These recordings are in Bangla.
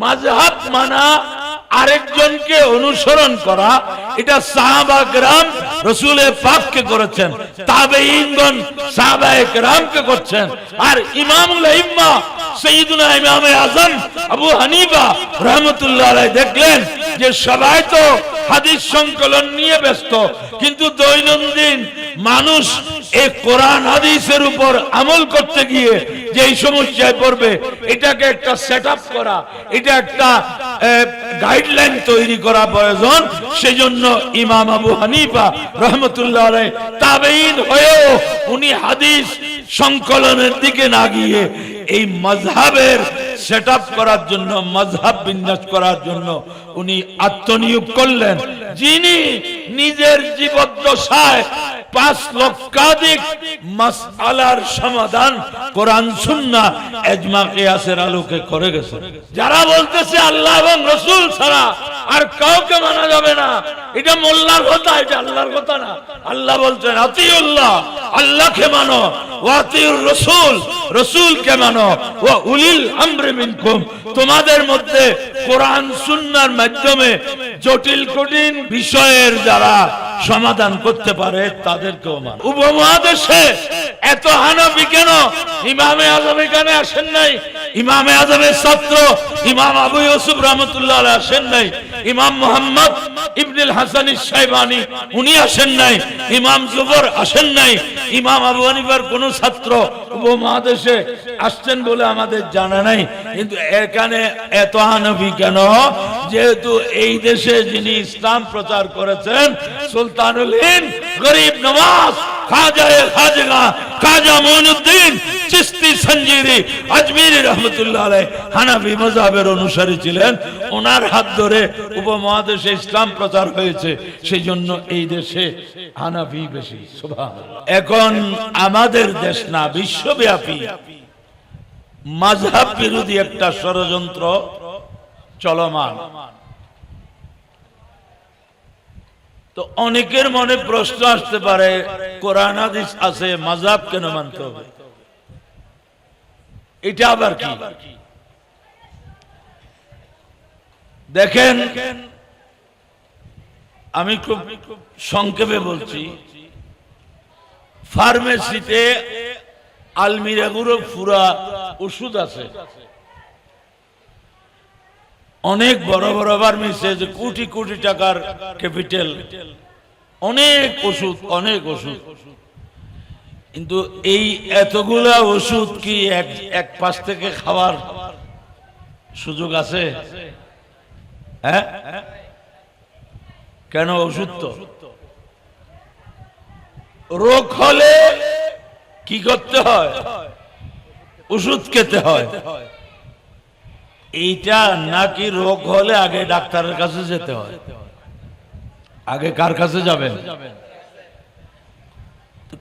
মাযহাব মানা আরেকজনকে অনুসরণ করা, এটা সাহাবা কেরাম রাসূলের পাককে করেছেন, তাবেঈনগণ সাহাবায়ে কেরামকে করছেন। আর ইমামুল আইম্মা সাইয়্যিদুনা ইমামে আযম আবু হানিফা রাহমাতুল্লাহ আলাইহি দেখলেন যে সবাই তো হাদিস সংকলন নিয়ে ব্যস্ত, কিন্তু দৈনন্দিন মানুষ এই কোরআন হাদিসের উপর আমল করতে গিয়ে যেই সমস্যায় পড়বে, এটাকে একটা সেটআপ করা, এটা একটা গাইডলাইন তৈরি করা প্রয়োজন। সেজন্য ইমাম আবু হানিফা রাহমাতুল্লাহ আলাইহি তাবেঈন হয়েও উনি হাদিস সংকলনের দিকে না গিয়ে এই মাযহাবের সেটআপ করার জন্য, মাযহাব বিন্যাস করার জন্য উনি আত্মনিয়োগ করলেন। যিনি নিজের জীবদ্দশায় 5 লক্ষাধিক মাসআলার সমাধান কোরআন সুন্নাহ ইজমা কিয়াসের আলোকে করে গেছেন। যারা বলতেছে আল্লাহ এবং রাসূল ছাড়া আর কাউকে মানা যাবে না, এটা মোল্লার কথা, এটা আল্লাহর কথা না। আল্লাহ বলছেন আতিউল্লাহ, আল্লাহকে মানো, ওয়া আতিউর রাসূল, রাসূলকে মানো, ওয়া উলিল আমরি মিনকুম, তোমাদের মধ্যে কোরআন সুন্নাহর মাধ্যমে জটিল কঠিন বিষয়ের যারা সমাধান করতে পারে তাদেরকেও মানো। উপমহাদেশে এত হানাফি কেন? ইমামে আযম এখানে আসেন নাই, ইমামে আযমের ছাত্র ইমাম আবু ইউসুফ রাহমাতুল্লাহ আলাইহি আসেন নাই, ইমাম মুহাম্মদ ইবনুল হাসান আশ-শাইবানি উনি আসেন নাই, ইমাম জুবর আসেন নাই, ইমাম আবু হানিফার কোন ছাত্র উপমহাদেশে আসছেন বলে আমাদের জানা নাই। কিন্তু এখানে এত হানাফি কেন? যেহেতু এই দেশে যিনি ইসলাম প্রচার করেছেন সুলতানুল হিন্দ গরিব নওয়াজ খাজা খাজা মুঈনুদ্দিন চিশতি সঞ্জিরি আজমিরি রাহমাতুল্লাহ আলাইহি হানাফি মাযহাবের অনুসারী ছিলেন। ওনার হাত ধরে উপমহাদেশে ইসলাম প্রচার হয়েছে, সেই জন্য এই দেশে হানাফি বেশি। সুবহানাল্লাহ। এখন আমাদের দেশ না, বিশ্বব্যাপী মাযহাব বিরোধী একটা ষড়যন্ত্র চলমান। তো অনেকের মনে প্রশ্ন আসতে পারে, কোরআন হাদিস আছে, মাযহাব কেন মানতে হবে? এটা আবার কি? দেখেন, আমি খুব সংক্ষেপে বলছি। ফার্মেসিতে আলমিরাগুলো পুরা ওষুধ আছে, অনেক বড় বড় ফার্মেসি, কোটি কোটি টাকার ক্যাপিটাল, অনেক ওষুধ, অনেক ওষুধ। কিন্তু এই এতগুলা ওষুধ কি এক পাশ থেকে খাওয়ার সুযোগ আছে? হ্যাঁ, কেন? ওষুধ তো রোগ হলে কি করতে হয়? ওষুধ খেতে হয়। এইটা নাকি রোগ হলে আগে ডাক্তারের কাছে যেতে হয়? আগে কার কাছে যাবেন?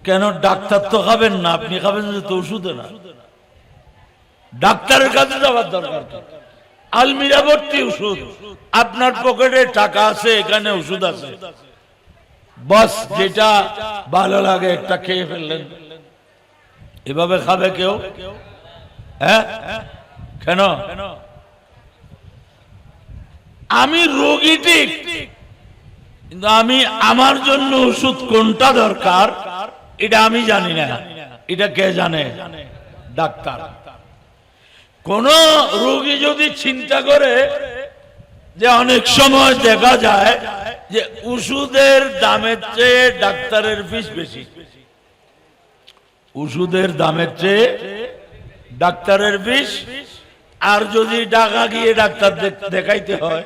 কেন? ডাক্তার তো খাবেন না, আপনি খাবেন তো ওষুধে না, ডাক্তারের কাছে যাওয়ার দরকার কি? আলমিরা ভর্তি ওষুধ, আপনার পকেটে টাকা আছে, এখানে ওষুধ আছে, বাস যেটা ভালো লাগে একটা খেয়ে ফেললেন। এভাবে খাবে কেউ? হ্যাঁ, কেন? আমি রোগী ঠিক, কিন্তু আমি আমার জন্য ওষুধ কোনটা দরকার এটা আমি জানি না। এটা কে জানে? ডাক্তার। কোন রোগী যদি চিন্তা করে যে অনেক সময় দেখা যায় যে ওষুধের দামের চেয়ে ডাক্তারের ফিস বেশি, ওষুধের দামের চেয়ে ডাক্তারের ফিস, আর যদি ঢাকা গিয়ে ডাক্তার দেখাইতে হয়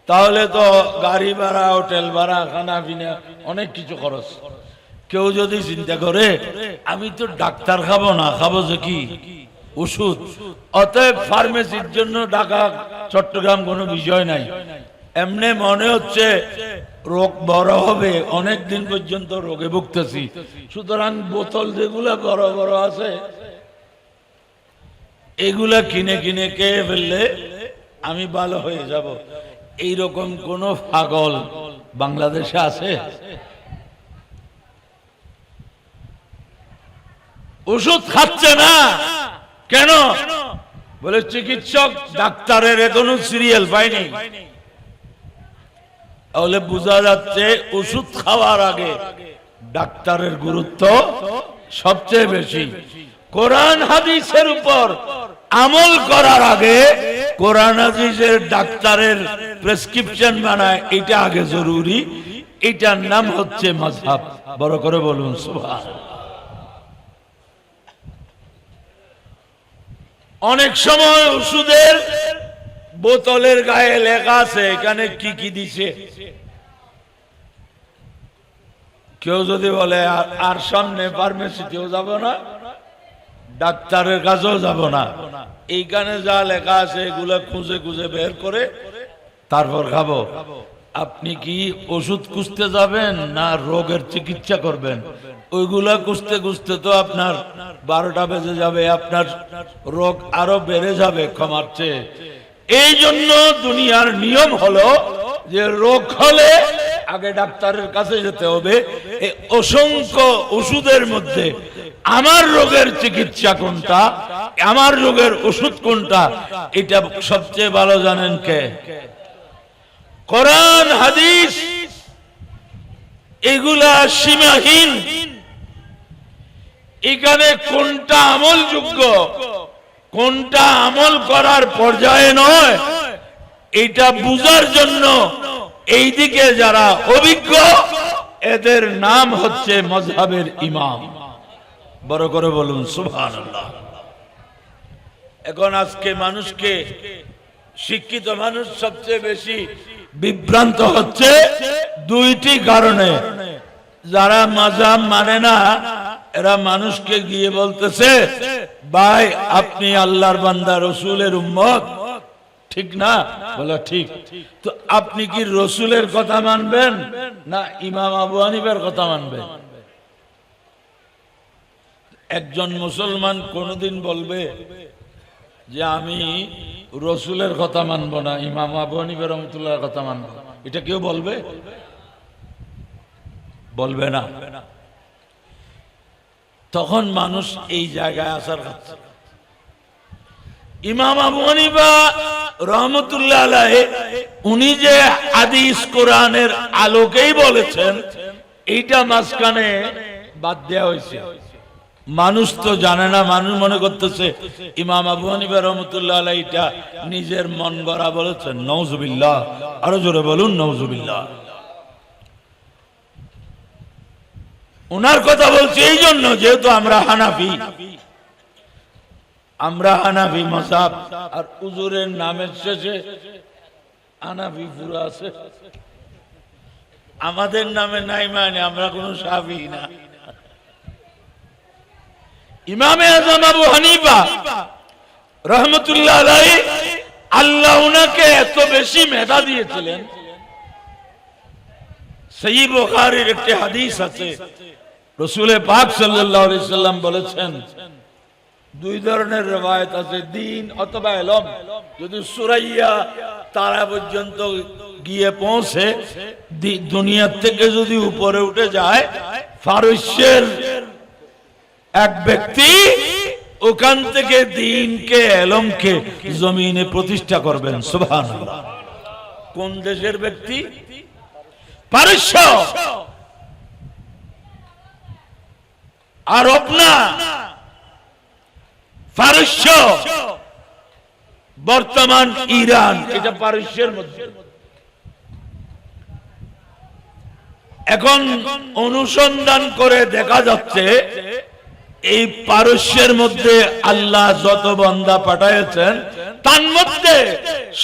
তাহলে তো গাড়ি ভাড়া, হোটেল ভাড়া, খানা পিনা, অনেক কিছু খরচ। কেউ যদি চিন্তা করে আমি তো ডাক্তার খাবো না, খাবো যে কি? ওষুধ। অতএব ফার্মেসির জন্য ঢাকা চট্টগ্রাম কোনো বিষয় নাই। এমনি মনে হচ্ছে রোগ বড় হবে, অনেক দিন পর্যন্ত রোগে ভুগতেছি, সুতরাং বোতল যেগুলা বড় বড় আছে এগুলা কিনে কিনে খেয়ে ফেললে আমি ভালো হয়ে যাব। এইরকম কোন পাগল বাংলাদেশে আছে? ওষুধ খাচ্ছে না কেন? বলে চিকিৎসক ডাক্তারের এখনো সিরিয়াল পায়নি। তাহলে বোঝা যাচ্ছে ওষুধ খাওয়ার আগে ডাক্তারের গুরুত্ব সবচেয়ে বেশি। কোরআন হাদিসের উপর আমল করার আগে কোরআন হাদিসের ডাক্তারের প্রেসক্রিপশন বানায়, এটা আগে জরুরি। এটার নাম হচ্ছে মাযহাব। বড় করে বলুন সুবহানাল্লাহ। অনেক সময় ওষুধের বোতলের গায়ে লেখা আছে এখানে কি কি দিছে। কেউ যদি বলে আর সামনে ফার্মেসিতেও যাব না, ডাক্তারের কাছেও যাব না, এইখানে যা লেখা আছে এগুলো খুঁজে খুঁজে বের করে তারপর খাবো। আপনি কি ওষুধ খুঁজতে যাবেন না রোগের চিকিৎসা করবেন? ওইগুলা খুঁজতে খুঁজতে তো আপনার 12টা বেজে যাবে, আপনার রোগ আরো বেড়ে যাবে ক্ষমার চেয়ে। এই জন্য দুনিয়ার নিয়ম হলো যে রোগ হলে আগে ডাক্তারের কাছে যেতে হবে। এই অসংখ্য ওষুধের মধ্যে আমার রোগের চিকিৎসা কোনটা, আমার রোগের ওষুধ কোনটা, এটা সবচেয়ে ভালো জানেন কে? কোরআন হাদিস। এগুলা সীমাহীন। এখানে কোনটা আমলযোগ্য, কোনটা আমল করার পর্যায়ে নয়, এটা বুঝার জন্য এইদিকে যারা অভিজ্ঞ এদের নাম হচ্ছে মাযহাবের ইমাম। বড় করে বলুন সুবহানাল্লাহ। এখন আজকে মানুষকে, শিক্ষিত মানুষ সবচেয়ে বেশি বিভ্রান্ত হচ্ছে দুইটি কারণে। যারা মাযহাব মানে না এরা মানুষকে গিয়ে বলতেছে, ভাই আপনি আল্লাহর বান্দা, রসুলের উম্মত, ঠিক না? বলে ঠিক। তো আপনি কি রসুলের কথা মানবেন না ইমাম আবু হানিফার কথা মানবেন? একজন মুসলমান কোনদিন বলবে যে আমি রসুলের কথা মানব না, ইমাম আবু হানিফা রাহমাতুল্লাহর কথা মানব? এটা কেউ বলবে? বলবে না। তখন মানুষ এই জায়গায় আসার কথা। ইমাম আবু হানিফা রাহমাতুল্লাহ আলাইহি উনি যে হাদিস কোরআনের আলোকেই বলেছেন, এইটা মাঝখানে বাদ দেওয়া হয়েছে। মানুষ তো জানে না, মানুষ মনে করতেছে ইমাম আবু হানিফা রাহমাতুল্লাহ আলাইহি এটা নিজের মন গড়া বলেছেন। নাউজুবিল্লাহ। আরো জোরে বলুন নাউজুবিল্লাহ। ওনার কথা বলছি এই জন্য, যেহেতু আমরা হানাফি, আমরা হানাফি মাযহাব, আর হুজুরের নামের শেষে হানাফি পুরো আছে। আমাদের নামে নাই মানে আমরা কোনো শাফি না। ইমামে আযম আবু হানিফা রাহমাতুল্লাহ আলাইহি, আল্লাহ উনাকে এত বেশি মেধা দিয়েছিলেন। সহিহ বুখারীর একটি হাদিস আছে, রাসূল পাক সাল্লাল্লাহু আলাইহি সাল্লাম বলেছেন, দুই ধরনের রওয়ায়াত আছে, দ্বীন অথবা ইলম। যদি সুরাইয়া তারা পর্যন্ত গিয়ে পৌঁছে, দুনিয়া থেকে যদি উপরে উঠে যায়, ফারস্যের এক ব্যক্তি ওখান থেকে দ্বীনকে, ইলমকে জমিনে প্রতিষ্ঠা করবেন। সুবহানাল্লাহ। কোন দেশের ব্যক্তি? পারস্য। আরব না, পারস্য। বর্তমান ইরান, এটা পারস্যের মধ্যে। এখন অনুসন্ধান করে দেখা যাচ্ছে এই পারস্যের মধ্যে আল্লাহ যত বান্দা পাঠাইছেন তার মধ্যে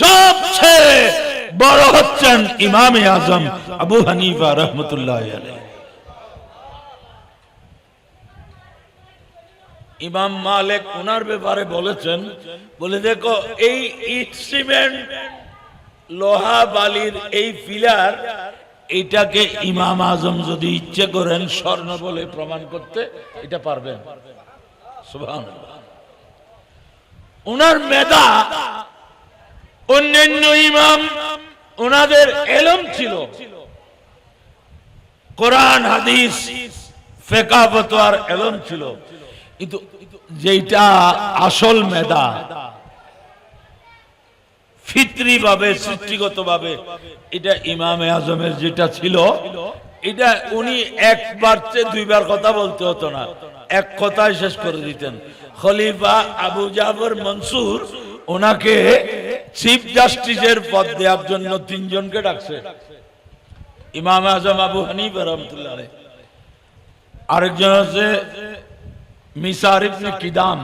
সবচেয়ে বড় হচ্ছেন ইমামে আজম আবু হানিফা রাহমাতুল্লাহ আলাইহি। ইমাম মালিক ওনার ব্যাপারে বলেছেন, বলে দেখো এই ইট সিমেন্ট লোহা বালির এই পিলার, এটাকে ইমাম আজম যদি ইচ্ছে করেন স্বর্ণ বলে প্রমাণ করতে, এটা পারবেন। সুবহানাল্লাহ। ওনার মেধা অন্যান্য ইমাম, ওনাদের ইলম ছিল, কোরআন হাদিস ফিকহ ফতোয়ার ইলম ছিল, কিন্তু যেটা আসল মেধা ফিতরি ভাবে, সৃষ্টিগত ভাবে এটা ইমামে আজমের যেটা ছিল, এটা উনি একবার চেয়ে দুইবার কথা বলতে হতো না, এক কথায় শেষ করে দিতেন। খলিফা আবু জাফর মনসুর ওনাকে চিফ জাস্টিসের পদ দেওয়ার জন্য তিনজনকে ডাকছে। ইমাম আজম আবু হানিফা রাহমাতুল্লাহ আলাইহি, আরেকজন হচ্ছে মিসার ইবনে কিদাম,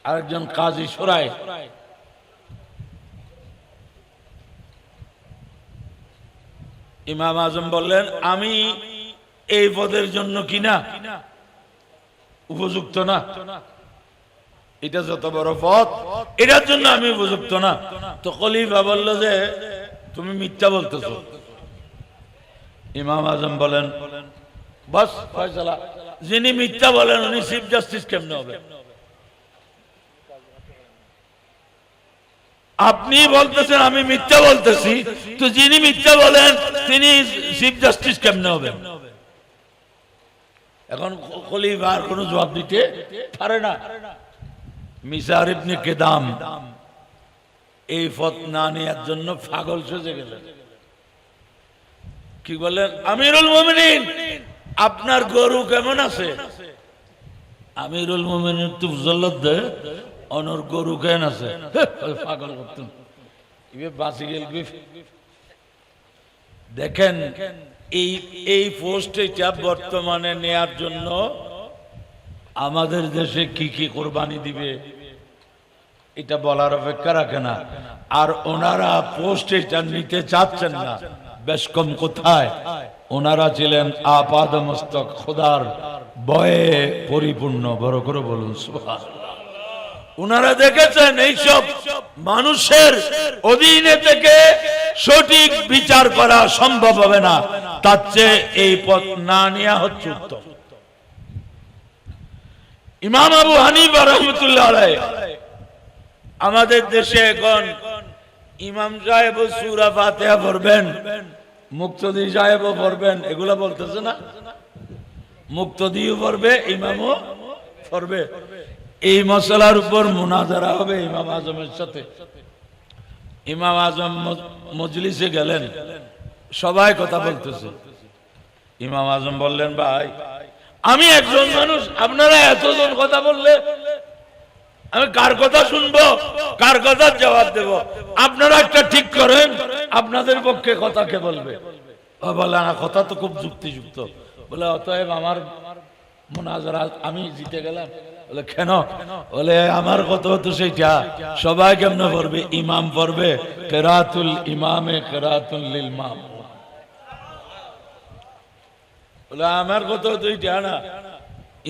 আরেকজন কাজী সুরাই। ইমাম আজম বললেন, আমি এই পদের জন্য কিনা উপযুক্ত না, এটা যত বড় পদ, এটার জন্য আমি উপযুক্ত না। তো খলিফা বলল যে তুমি মিথ্যা বলতেছো। ইমাম আজম বলেন, বাস ফয়সালা, যিনি মিথ্যা বলেন উনি চিফ জাস্টিস কেমনে হবে? আপনি বলতেছেন আমি মিথ্যা বলতেছি, তো যিনি মিথ্যা বলেন তিনি চিফ জাস্টিস কেমনে হবেন? এখন খলিফা আর কোনো জবাব দিতে পারে না। মিসার ইবনে কিদাম এই পদ না নেওয়ার জন্য পাগল সেজে গেলেন। কি বলেন, আমিরুল মুমিনিন আপনার গরু কেমন আছে? আমিরুল মুমিনিন তো জল্লত দে অনর গরু কেন আছে? পাগল করতেন। বাঁচি গেল। দেখেন এই পোস্ট এটা বর্তমানে নেয়ার জন্য আমাদের দেশে কি কি কোরবানি দিবে এটা বলার অপেক্ষা রাখে না। আর ওনারা পোস্ট এটা নিতে চাচ্ছেন না, বেশ কম কোথায় ওনারা ছিলেন আপাদমস্তক খোদার ভয়ে পরিপূর্ণ। বড় করে বলুন সুবহানাল্লাহ। ওনারা দেখেছেন এইসব মানুষের অধীনে থেকে সঠিক বিচার করা সম্ভব হবে না, তার চেয়ে এই পথ না নেওয়া হচ্ছে উত্তম। ইমাম আবু হানিফা রাহমাতুল্লাহ আলাইহি আমাদের দেশে এখন ইমাম সাহেব সূরা ফাতিহা পড়বেন, মুক্তদি সাহেবও পড়বেন, এগুলা বলতেছে না? মুক্তদিও পড়বে, ইমামও পড়বে। এই মশলার উপর মুনাজারা হবে ইমাম আজমের সাথে। ইমাম আজম মজলিসে গেলেন, সবাই কথা বলতেছে। ইমাম আজম বললেন, ভাই আমি একজন মানুষ, আপনারা এতজন কথা বললে আমি কার কথা শুনবো, কার কথা জবাব দেব? আপনারা একটা ঠিক করেন, আপনাদের পক্ষে কথা কে বলবে? বলে না, কথা তো খুব যুক্তিযুক্ত। বলে অতএব আমার মুনাজারা আমি জিতে গেলাম। বলে কেন? বলে আমার কথা হতো সেইটা, সবাই কেমনে পড়বে? ইমাম পড়বে কিরাতুল ইমামে কিরাতুল লিল মামুম। বলে আমার কথা হতো এইটা না,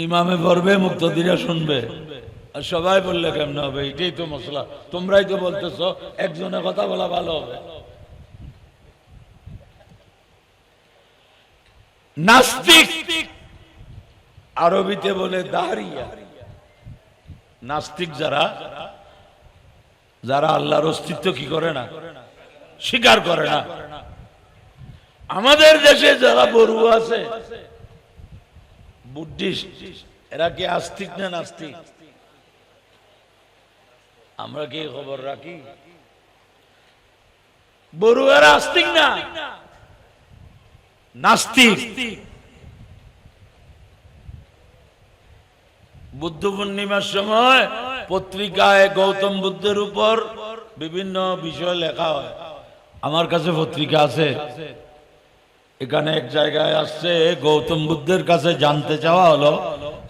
ইমামে পড়বে, মুক্তদিরা শুনবে। আর সবাই বললে কেমনে হবে? এটাই তো মশলা। তোমরাই তো বলতেছো একজনের কথা বলা ভালো হবে। নাস্তিক আরবিতে বলে দাঁড়িয়া। নাস্তিক যারা যারা আল্লাহর অস্তিত্ব কি করে না, স্বীকার করে না। আমাদের দেশে যারা বড়ু আছে, বুদ্ধিস্ট, এরা কি আস্তিক না নাস্তিক? আমরা কি খবর রাখি? বড়ু এরা আস্তিক না, নাস্তিক। বুদ্ধ পূর্ণিমার সময় পত্রিকায় গৌতম বুদ্ধের উপর বিভিন্ন বিষয় লেখা হয়। আমার কাছে পত্রিকা আছে, এখানে এক জায়গায় আসছে গৌতম বুদ্ধের কাছে জানতে চাওয়া হলো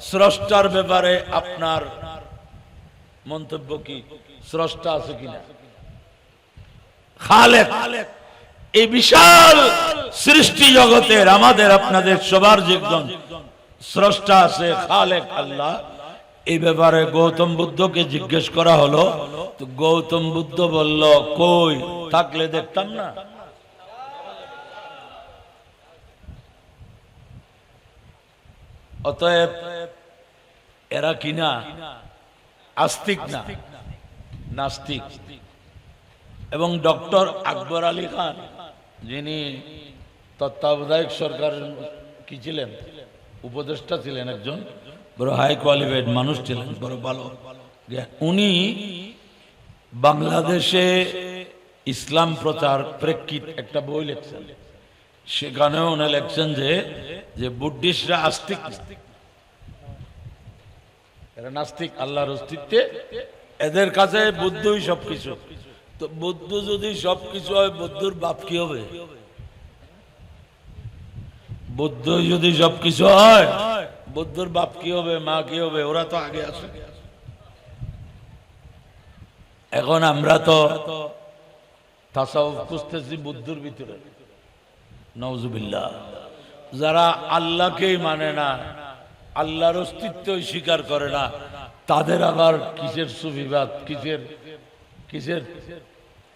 স্রষ্টার ব্যাপারে আপনার মন্তব্য কি, স্রষ্টা আছে কিনা। খালেক, এই বিশাল সৃষ্টি জগতের আমাদের আপনাদের সবার যে একজন স্রষ্টা আছে, খালেক আল্লাহ, এই ব্যাপারে গৌতম বুদ্ধকে জিজ্ঞেস করা হলো। তো গৌতম বুদ্ধ বলল, কই থাকলে দেখতাম না। অতএব এরা কিনা আস্তিক না, নাস্তিক। এবং ডক্টর আকবর আলী খান, যিনি তত্ত্বাবধায়ক সরকারের কি ছিলেন, উপদেষ্টা ছিলেন, একজন বড় হাই কোয়ালিফাইড মানুষ ছিলেন, বড় ভালো। উনি বাংলাদেশে ইসলাম প্রচার প্রেক্ষিত একটা বই লিখছেন, সেখানেও উনি লিখছেন যে বুদ্ধিস্টরা আস্তিক, এরা নাস্তিক, আল্লাহর অস্তিত্বে এদের কাছে বুদ্ধই সবকিছু। তো বুদ্ধ যদি সবকিছু হয়, বুদ্ধর বাপ কি হবে? বুদ্ধ যদি সবকিছু হয়, বুদ্ধর বাপ কি হবে, মা কি হবে? ওরা তো আগে আসে। এখন আমরা তো তাসাউফ খুঁজতেছি বুদ্ধর ভিতরে, নাউজুবিল্লাহ। যারা আল্লাহকেই মানে না, আল্লাহর অস্তিত্বই স্বীকার করে না, তাদের আবার কিসের সুফিবাদ, কিসের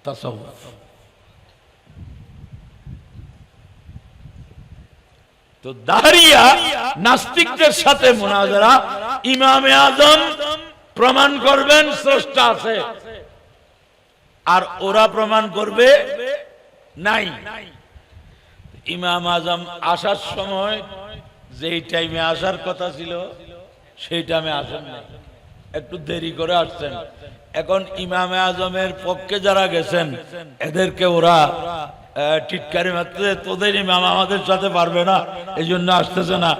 তাসাউফ? তো দাঁড়িয়া নাস্তিকদের সাথে মুনাজারা, ইমামে আজম প্রমাণ করবেন স্রষ্টা আছে, আর ওরা প্রমাণ করবে নাই। ইমাম আজম আসার সময় যেই টাইমে আসার কথা ছিল সেই টাইমে আসেন না, একটু দেরি করে আসছেন। এখন ইমামে আজমের পক্ষে যারা গেছেন এদেরকে ওরা টিটকারি মারতেছে, তোদের ইমাম আমাদের সাথে পারবে না, এই জন্য আসতেছে না।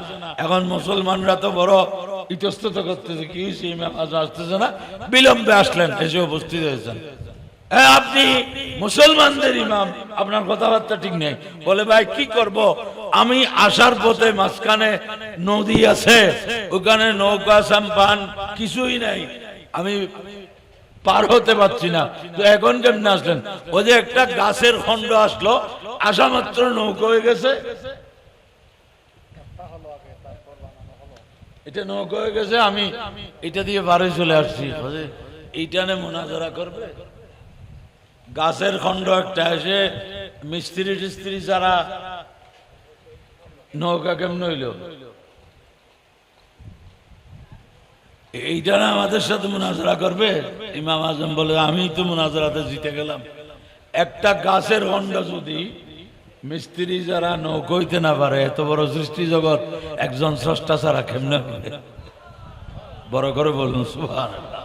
এখন মুসলমানরা তো বড় ইতস্তত করতেছে, কি ইমাম আজম আসতেছে না, বিলম্বে আসলেন, এসে উপস্থিত হয়েছেন। আপনি মুসলমানদের ইমাম, আপনার কথাবার্তা ঠিক নেই। বলে ভাই কি করব, আমি আসার পথে মাঝখানে নদী আছে, ওখানে নৌকা সাম্পান কিছুই নাই, আমি পার হতে পারছি না। তো এখন কেমনে আসলেন? ওই যে একটা গাছের খন্ড আসলো, আসা মাত্র নৌকা হয়ে গেছে, এটা নৌকা হয়ে গেছে, আমি এটা দিয়ে বাড়ি চলে আসছি। এইটা নিয়ে মুনাজারা করবে? গাছের খন্ড একটা এসে মিস্ত্রি টিস্ত্রি যারা নৌকা কেমন হইল, এইটা না আমাদের সাথে মুনাজারা করবে? ইমাম আজম বলে আমি তো মুনাজারাতে জিতে গেলাম। একটা গাছের খন্ড যদি মিস্ত্রি যারা নৌকা হইতে না পারে, এত বড় সৃষ্টি জগৎ একজন স্রষ্টা ছাড়া কেমনে হবে? বড় করে বলুন সুবহানাল্লাহ।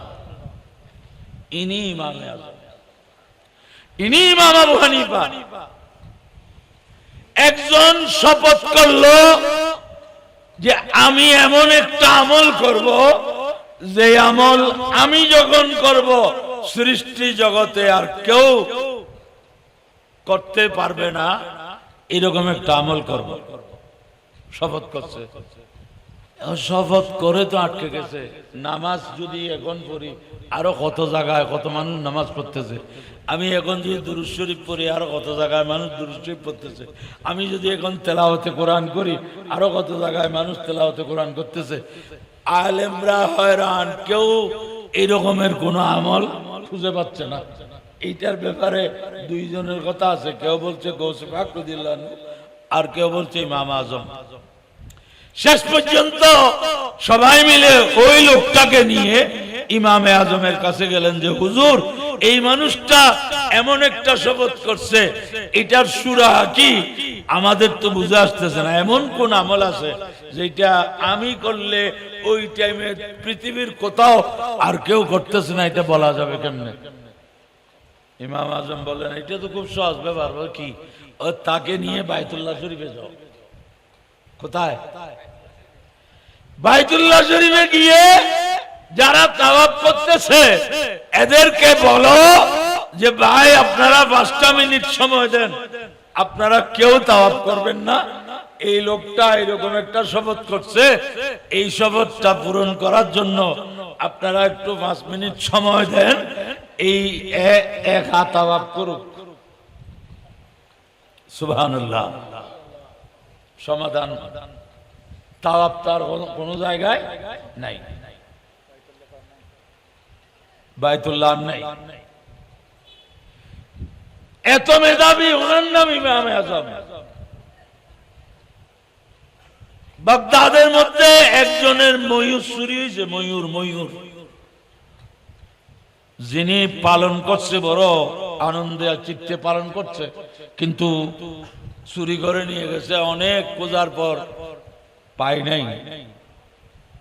ইনি ইমামে আজম, ইনি ইমাম আবু হানিফা। একজন শপথ করলো যে আমি এমন একটা আমল করব, যে আমল আমি যখন করব সৃষ্টি জগতে আর কেউ করতে পারবে না, এরকম একটা আমল করব। শপথ করছে, শপথ করে তো আটকে গেছে। নামাজ যদি এখন পড়ি, আরো কত জায়গায় কত মানুষ নামাজ পড়তেছে। আমি এখন যদি দুরূদ শরীফ পড়ি, আরো কত জায়গায় মানুষ দুরূদ শরীফ পড়তেছে। আমি যদি এখন তেলাওয়াতে কোরআন করি, আরো কত জায়গায় মানুষ তেলাওয়াতে কোরআন করতেছে। আলেমরা হয়রান, কেউ এরকমের কোন আমল খুঁজে পাচ্ছে না। এইটার ব্যাপারে দুইজনের কথা আছে, কেউ বলছে গৌসে পাক রাদিয়াল্লাহু আনহু, আর কেউ বলছে ইমাম আজম। শেষ পর্যন্ত সবাই মিলে ওই লোকটাকে নিয়ে ইমামে আজমের কাছে গেলেন যে হুজুর, এই মানুষটা এমন একটা শপথ করছে, এটার সুরা কি আমাদের তো বুঝে আসতেছে না। এমন কোন আমল আছে যেটা আমি করলে ওই টাইমে পৃথিবীর কোথাও আর কেউ করতেছে না, এটা বলা যাবে কেমনে? ইমাম আজম বলেন এটা তো খুব সহজ ব্যাপার। কি? তাকে নিয়ে বাইতুল্লাহ শরীফে যাও। কোথায়? বাইতুল্লাহ শরীফে গিয়ে যারা তাওয়াফ করতেছে এদেরকে বলো যে ভাই আপনারা 5টা মিনিট সময় দেন, আপনারা কেউ তাওয়াফ করবেন না। এই লোকটা এরকম একটা শপথ করছে, এই শপথটা পূরণ করার জন্য আপনারা একটু 5 মিনিট সময় দেন, এই এক হাত তাওয়াফ করুক। সুবহানাল্লাহ। সমাধান তাওয়াফ তার কোন জায়গায় নাই, বাইতুল্লাহ নাই। এত মেধাবী, ওনার নাম ইমামে আজম। বাগদাদের মধ্যে একজনের ময়ূর চুরি হয়েছে, ময়ূর যিনি পালন করছে বড় আনন্দে চিত্তে পালন করছে, কিন্তু চুরি করে নিয়ে গেছে। অনেক খোঁজার পর পাই নাই।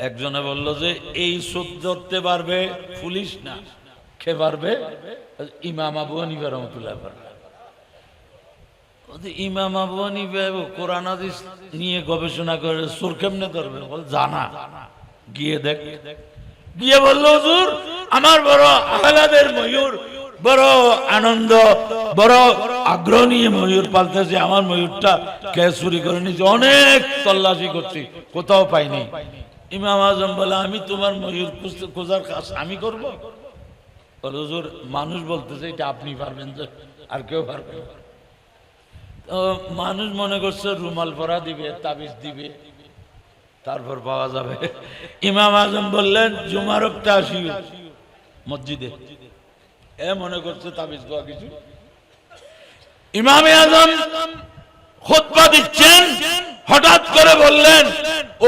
একজনে বলল যে এই চোর ধরতে পারবে পুলিশ না, কে পারবে? ইমাম আবু হানিফা রাহমাতুল্লাহ পারবে। ইমাম আবু হানিফা কোরআন হাদিস নিয়ে গবেষণা করে সুর কেমনে ধরবে? বল জানা, গিয়ে দেখ। গিয়ে বলল হুজুর আমার বড় আহলাদের ময়ূর, বড় আনন্দ, বড় আগ্রহ নিয়ে ময়ূর পালতেছে, আমার ময়ূরটা কে চুরি করে নিয়েছে, অনেক তল্লাশি করছি কোথাও পাইনি। ইমাম আজম বলে আমি তোমার ময়ূর খোঁজার কাজ আমি করবো? বলে হুজুর মানুষ বলতেছে এটা আপনি পারবেন, যে আর কেউ পারবে না। তো মানুষ মনে করছে রুমাল পরা দিবে, তাবিজ দিবে, তারপর পাওয়া যাবে। ইমাম আজম বললেন জুমার একটা আসিও মসজিদে, এ মনে করছে তাবিজ দেওয়া কিছু। ইমাম আজম খুতবা দিচ্ছেন, হঠাৎ করে বললেন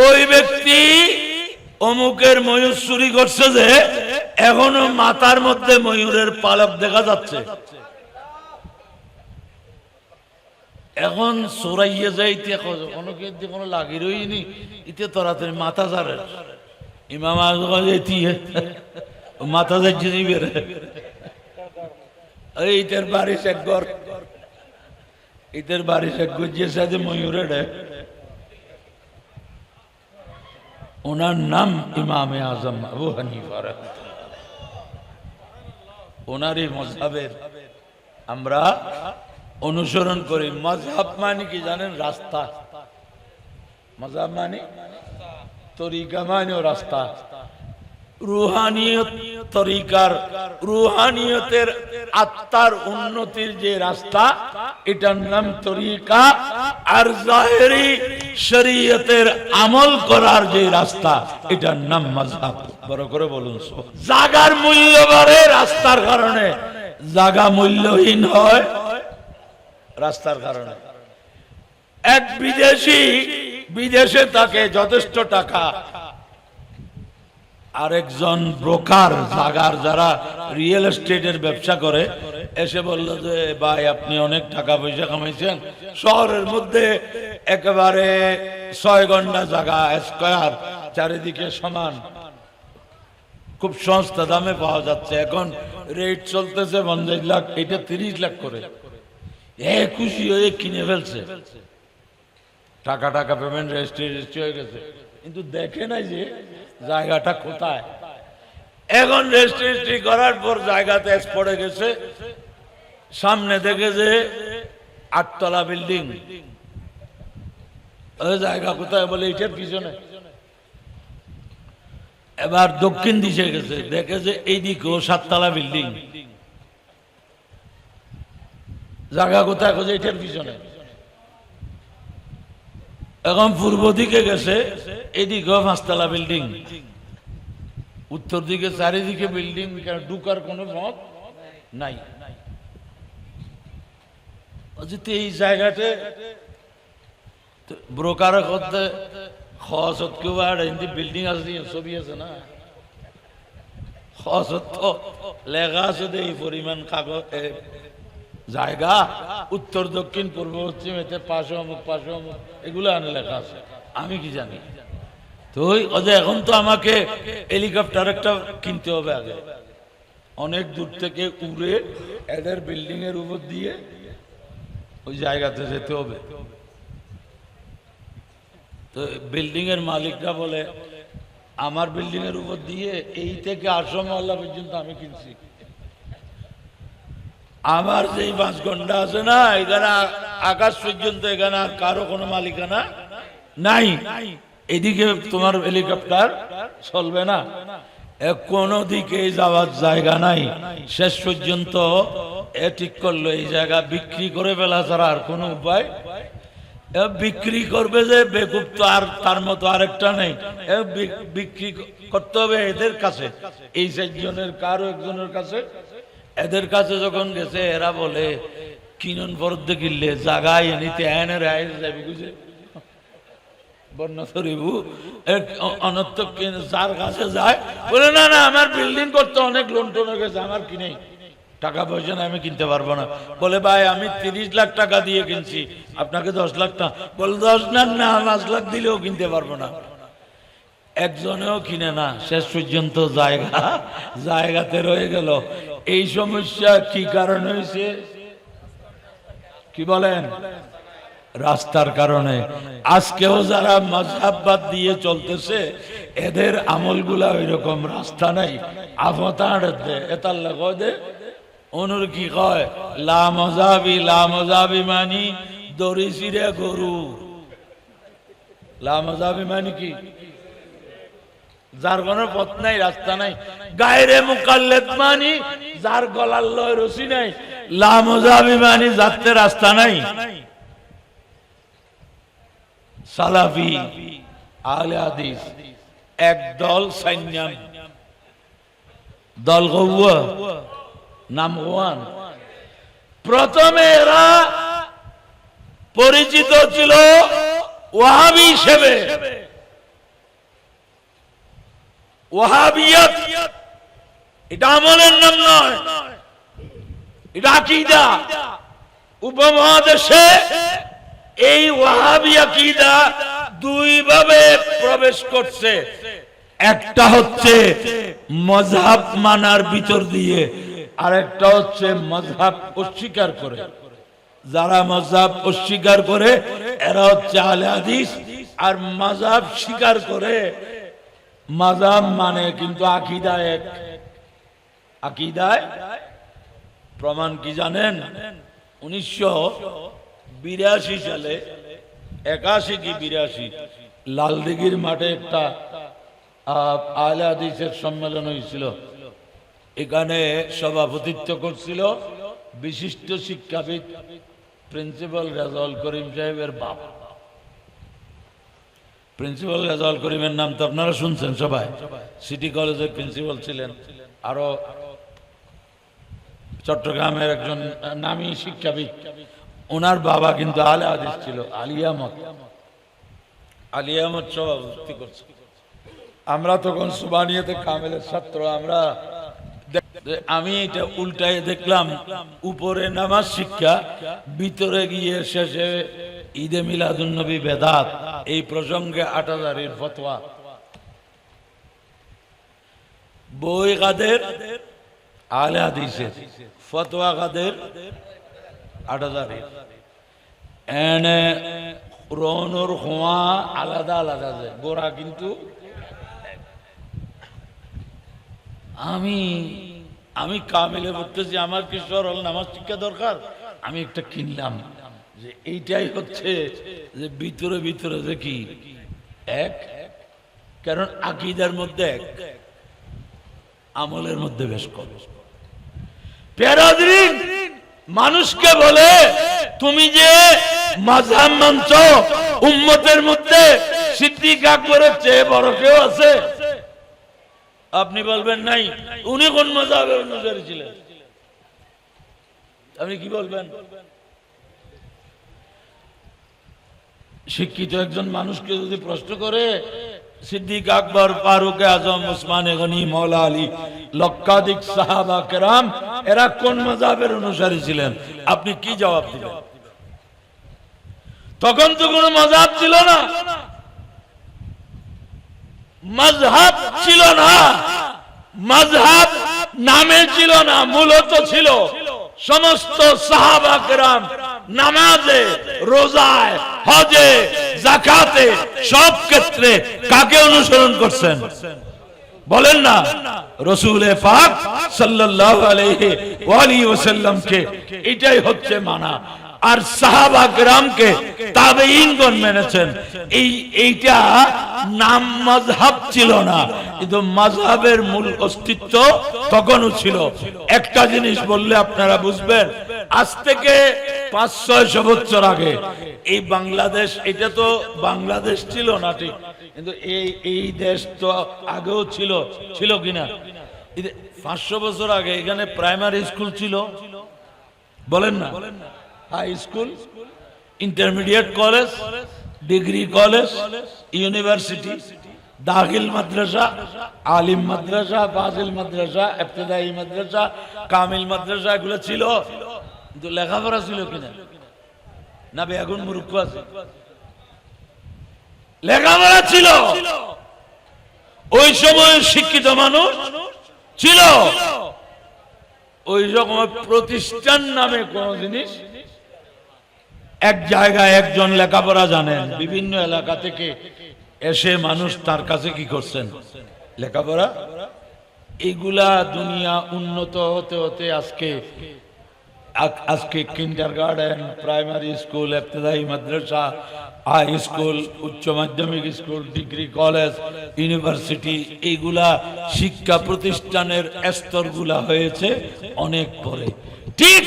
ওই ব্যক্তি অমুকের ময়ূর চুরি করছে যে এখনো মাথার মধ্যে ময়ূরের পালক দেখা যাচ্ছে। এখন সরাইয়ে যাইতে কোনো লাগি রইনি, ইতে তাড়াতাড়ি মাথা যারে। ইমাম আজম মাথা যাচ্ছে বেড়ে এইটার বাড়ি এক ঘর, ইতের বাড়ি এক গজিয়ে সাথে ময়ূরে ডেক। ওনার নাম ইমামে আজম আবু হানিফা রাহমাতুল্লাহ। ওনার এই মযহাবের আমরা অনুসরণ করি। মযহাব মানে কি জানেন? রাস্তা। মযহাব মানে তরিকা, মানে রাস্তা। রুহানিয়ত তরিকার, রুহানিয়তের আত্মার উন্নতির যে রাস্তা, এটার নাম তরিকা। আর জাহেরি শরীয়তের আমল করার যে রাস্তা, এটার নাম মাযহাব। বড় করে বলুন। জাগার মূল্য বাড়ে রাস্তার কারণে, জাগা মূল্যহীন হয় রাস্তার কারণে। এক বিদেশি বিদেশে থাকে যথেষ্ট টাকা, আরেকজন ব্রোকার জাগার, যারা রিয়েল এস্টেটের ব্যবসা করে, এসে বলল যে ভাই আপনি অনেক টাকা পয়সা কামাইছেন, শহরের মধ্যে একেবারে 6 ঘন্টা জায়গা স্কয়ার, চারিদিকে সমান, খুব সস্তা দামে পাওয়া যাচ্ছে। এখন রেট চলতেছে 50 লাখ, এটা 30 লাখ করে। খুশি হয়ে কিনে ফেলছে, টাকা টাকা পেমেন্ট রেজিস্ট্রি হয়ে গেছে, কিন্তু দেখে নাই যে জায়গাটা কোথায়। এখন রেজিস্ট্রি করার পর জায়গাতে পড়ে গেছে, সামনে দেখে যে 8 তলা বিল্ডিং। ওই জায়গা কোথায়? বলে এটার পিছনে। এবার দক্ষিণ দিকে গেছে, দেখে যে এইদিকেও 7 তলা বিল্ডিং। জায়গা কোথায়? খোঁজে এটার পিছনে। এখন পূর্ব দিকে গেছে, এদিকেও 5 তলা বিল্ডিং, উত্তর দিকে চারিদিকে বিল্ডিং, ঢুকার কোনো পথ নাই। এই জায়গাতে ব্রোকার করতে খসত কেউ আর বিল্ডিং আছে, ছবি আছে না, খসত লেখা আছে এই পরিমাণ কাগজ জায়গা, উত্তর দক্ষিণ পূর্ব পশ্চিম, এতে পাশে অমুক পাশে অমুক, এগুলো আনে লেখা আছে, আমি কি জানি। তো এখন তো আমাকে হেলিকপ্টার একটা কিনতে হবে আগে, অনেক দূর থেকে উড়ে এদের বিল্ডিং এর উপর দিয়ে ওই জায়গাতে যেতে হবে। তো বিল্ডিং এর মালিকরা বলে আমার বিল্ডিং এর উপর দিয়ে এই থেকে আশ্রম আল্লাহ পর্যন্ত আমি কিনছি, আমার যেই 5 ঘন্টা আছে না, এখানে আকাশ পর্যন্ত, এখানে আর কারো কোনো মালিকানা নাই, এদিকে তোমার হেলিকপ্টার চলবে না, কোনো দিকে যাওয়ার জায়গা নাই। শেষ পর্যন্ত এ ঠিক করলো এই জায়গা বিক্রি করে ফেলা ছাড়া আর কোনো উপায়, বিক্রি করবে যে বেকুব, তো আর তার মতো আরেকটা নেই, বিক্রি করতে হবে এদের কাছে, এই 4 জনের কারো একজনের কাছে। এদের কাছে যখন গেছে, এরা বলে কিনন বরদ্দ কিনলে জাগায় নিতে আয়নের আয় যাবি বুঝে বর্ণাথরিবু অনর্থ, যার কাছে যায় বলে না না আমার বিল্ডিং করতে অনেক লোন টোন হয়ে গেছে, আমার কিনে টাকা পয়সা না, আমি কিনতে পারবো না। বলে ভাই আমি 30 লাখ টাকা দিয়ে কিনছি, আপনাকে 10 লাখ টাকা। বলে 10 লাখ না, 5 লাখ দিলেও কিনতে পারবো না। একজনেও কিনে না, শেষ পর্যন্ত জায়গাতে রয়ে গেল। এই সমস্যা কি কারণ হয়েছে? কি বলেন? রাস্তার কারণে। আজকেও যারা মাযহাব বাদ দিয়ে চলতেছে, এদের আমলগুলা ওই রকম, রাস্তা নাই, আফতাড় দে এতার লাগয় দে অনুর কি কয়, লা মজাবি মানি দড়ি চিরে গরু। লা মজাবি মানি কি? যার কোনো পথ নাই, রাস্তা নাই। গায়রে মুকাল্লিদ মানি যার গলার লয় রশি নাই। লা মজাবি মানি যাতে রাস্তা নাই। সালাফি আহলে হাদিস এক দল, সাইন্যাম দল গৌয়া নাম ওয়ান। প্রথমে এরা পরিচিত ছিল ওয়াহাবি হিসেবে। ওয়াহাবিয়ত এটা আমলের নাম নয়, এটা আকীদা। উপমহাদেশে এই ওয়াহাবি আকীদা দুই ভাবে প্রবেশ করছে। একটা হচ্ছে মাযহাব মানার ভিতর দিয়ে, আর একটা হচ্ছে মাযহাব অস্বীকার করে। যারা মাযহাব অস্বীকার করে এরা হচ্ছে আহলে হাদিস, আর মাযহাব স্বীকার করে মাযহাব মানে কিন্তু আকীদা এক। আকীদায় প্রমাণ কি জানেন? 1982 সালে 81 কি 82 লালদিঘির মাঠে একটা আহলে হাদিসের সম্মেলন হয়েছিল। এখানে সভাপতিত্ব করছিল বিশিষ্ট শিক্ষাবিদ প্রিন্সিপাল রেজাউল করিম সাহেবের বাপ। প্রিন্সিপাল রেজাউল করিমের নাম তো আপনারা শুনছেন সবাই, সিটি কলেজের প্রিন্সিপাল ছিলেন। আরো চট্টগ্রামের একজন নামী শিক্ষাবিদ, ওনার বাবা কিন্তু আহলে হাদিস ছিল। আলী আহমদ সভাপতি করছে। আমরা তখন সুবানিয়াতে কামেলের ছাত্র। আমি এটা উল্টায় দেখলাম, উপরে নামাজ শিক্ষা, ভিতরে গিয়ে শেষে ঈদে মিলাদুন নবী বেদাত, এই প্রসঙ্গে 8000 ফতোয়া। বই কাদের? আহলে হাদিসের। ফতোয়া কাদের? 8000। এনে রোনর খোয়া আলাদা আলাদা, গোড়া কিন্তু। আমি কামিলে বলতেছি, আমার কি সরল নামাজ শিক্ষা দরকার? আমি একটা কিনলাম, যে এইটাই হচ্ছে যে ভিতরে ভিতরে দেখি এক, কারণ আকীদার মধ্যে এক, আমলের মধ্যে বেশ কম। পেরাদ্রিন মানুষকে বলে, তুমি যে মাযহাব মানছো, উম্মতের মধ্যে সিদ্দিক আকবরের চেয়ে বড় কেউ আছে? আপনি বলবেন নাই। উনি কোন মাযহাবের অনুসারী ছিলেন? আপনি কি বলবেন? শিক্ষিত একজন মানুষকে যদি প্রশ্ন করে, সিদ্দিক আকবর, ফারুক আজম, উসমানে গনি, মৌলা আলী, লক্ষাধিক সাহাবা কেরাম, এরা কোন মাযহাবের অনুসারী ছিলেন? আপনি কি জবাব দিবেন? তখন তো কোনো মাযহাব ছিল না, মাযহাব ছিল না, মাযহাব নামে ছিল না, মূলত ছিল সমস্ত সাহাবা কেরাম নামাজে, রোজায়, হজে, যাকাতে, সব ক্ষেত্রে কাকে অনুসরণ করছেন? বলেন না, রাসূল পাক সাল্লাল্লাহু আলাইহি ওয়াসাল্লামকে। এটাই হচ্ছে মানা। আর সাহাবা কেরামকে তাবেঈনগণ মেনেছেন। এইটা নাম মাযহাব ছিল না, কিন্তু মাযহাবের মূল অস্তিত্ব তখনও ছিল। একটা জিনিস বললে আপনারা বুঝবেন, আজ থেকে 500-600 বছর আগে এই বাংলাদেশ, এটা তো বাংলাদেশ ছিল না ঠিক, কিন্তু এই দেশ তো আগেও ছিল কিনা? 500 বছর আগে এখানে প্রাইমারি স্কুল ছিল, বলেন না, high school, intermediate college, degree college, university, দাখিল মাদ্রাসা, আলিম মাদ্রাসা, ফাজিল মাদ্রাসা, ইবতিদায়ী মাদ্রাসা, কামিল মাদ্রাসা, এগুলো ছিল। কিন্তু লেখাপড়া ছিল কিনা? না বেগুন মূর্খ আছে? লেখাপড়া ছিল। ওই সময় শিক্ষিত মানুষ ছিল, ওই সময় প্রতিষ্ঠান নামে কোন জিনিস, এক জায়গায় একজন লেখাপড়া জানেন, বিভিন্ন এলাকা থেকে এসে মানুষ তার কাছে কি করছেন, লেখাপড়া। এগুলা দুনিয়া উন্নত হতে হতে আজকে কিন্ডারগার্টেন, প্রাইমারি স্কুল, ইবতেদায়ী মাদ্রাসা, হাই স্কুল, উচ্চ মাধ্যমিক স্কুল, ডিগ্রি কলেজ, ইউনিভার্সিটি, এইগুলা শিক্ষা প্রতিষ্ঠানের স্তরগুলা হয়েছে অনেক পরে। ঠিক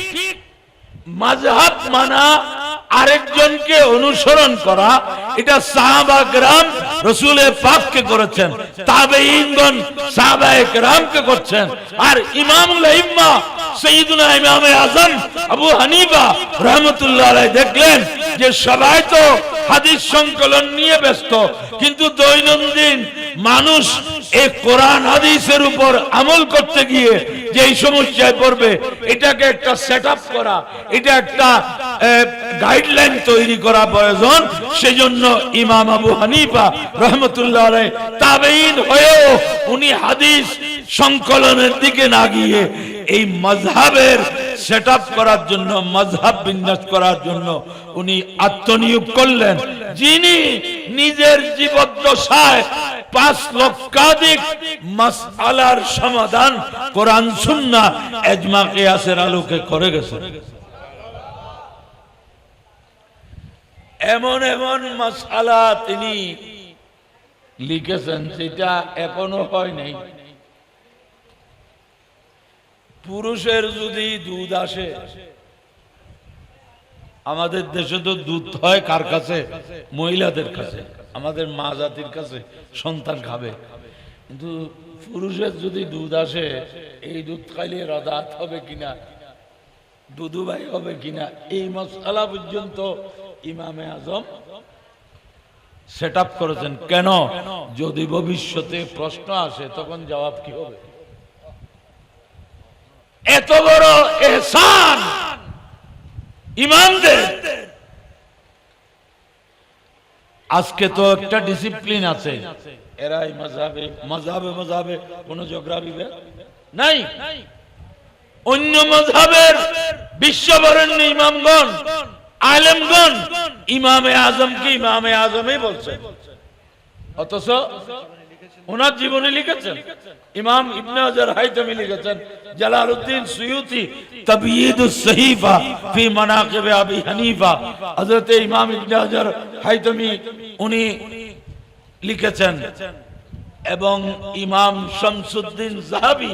মাযহাব মানা, আরেকজনকে অনুসরণ করা, এটা সাহাবা কেরাম রাসূল পাককে করেছেন, তাবেঈনগণ সাহাবায়ে কেরামকে করছেন। আর ইমামুল আইম্মা সাইয়্যিদুনা ইমামে আযম আবু হানিফা রাহমাতুল্লাহ আলাইহি দেখলেন যে সবাই তো হাদিস সংকলন নিয়ে ব্যস্ত, কিন্তু দৈনন্দিন মানুষ এই কোরআন হাদিসের উপর আমল করতে গিয়ে যেই সমস্যায় পড়বে, এটাকে একটা সেটআপ করা, এটা একটা গাইডলাইন তৈরি করা প্রয়োজন। সেজন্য ইমাম আবু হানিফা রাহমাতুল্লাহ আলাইহি তাবেঈন হয়েও উনি হাদিস সংকলনের দিকে না গিয়ে এই মাযহাবের সেটআপ করার জন্য, মাযহাব বিন্যাস করার জন্য উনি আত্মনিয়োগ করলেন, যিনি নিজের জীবদ্দশায় 5 লক্ষাধিক মাসআলার সমাধান কোরআন সুন্নাহ ইজমা কিয়াসের আলোকে করে গেছেন। এমন এমন মাসআলা তিনি লিখেছেন যেটা এখনো হয় নাই। পুরুষের যদি দুধ আসে, আমাদের দেশে তো দুধ হয় কার কাছে, মহিলাদের কাছে, আমাদের মা জাতির কাছে, সন্তান খাবে। কিন্তু পুরুষের যদি দুধ আসে, এই দুধ খাইলে রাদাত হবে কিনা, দুধুভাই হবে কিনা, এই মাসআলা পর্যন্ত ইমামে আজম সেটআপ করেছেন। কেন? যদি ভবিষ্যতে প্রশ্ন আসে তখন জবাব কি হবে। এত বড় ইহসান ইমামদের। আজকে তো একটা ডিসিপ্লিন আছে, এরাই মাযহাবে কোন জিওগ্রাফি নাই। অন্য মাযহাবের বিশ্ববরেণ্য ইমামগণ, আলেমগণ ইমামে আজমকে ইমামে আজমই বলছেন, অথচ ওনার জীবনে লিখেছেন। ইমাম ইবনে হাজার হাইতামি লিখেছেন, জালালউদ্দিন সুয়ুতি তাবয়ীদুস সহিফা ফি মানাকিব আবি হানিফা, হযরত ইমাম ইবনে হাজার হাইতামি উনি লিখেছেন। এবং ইমাম শামসুদ্দিন যাহাবী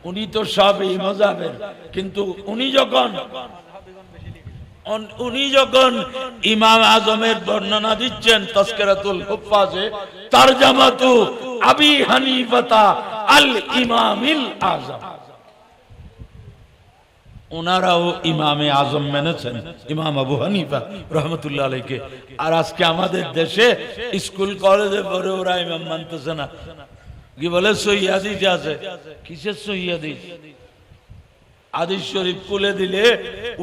উনি তো শাফিঈ মাযহাবের, কিন্তু উনি যখন ইমাম আজমের বর্ণনা দিচ্ছেন তাযকিরাতুল হুফাজে, তারজামাতু আবি হানিফাতা আল ইমামিল আযম, ওনারাও ইমামে আজম মেনেছেন, ইমাম আবু হানিফা রাহমাতুল্লাহ আলাইহি। আর আজকে আমাদের দেশে স্কুল কলেজে পড়ে ওরা ইমাম মানতেছে না, কি বলে সহিহ হাদিস আছে। কিসের সহিহ হাদিস? হাদিস শরীফ খুলে দিলে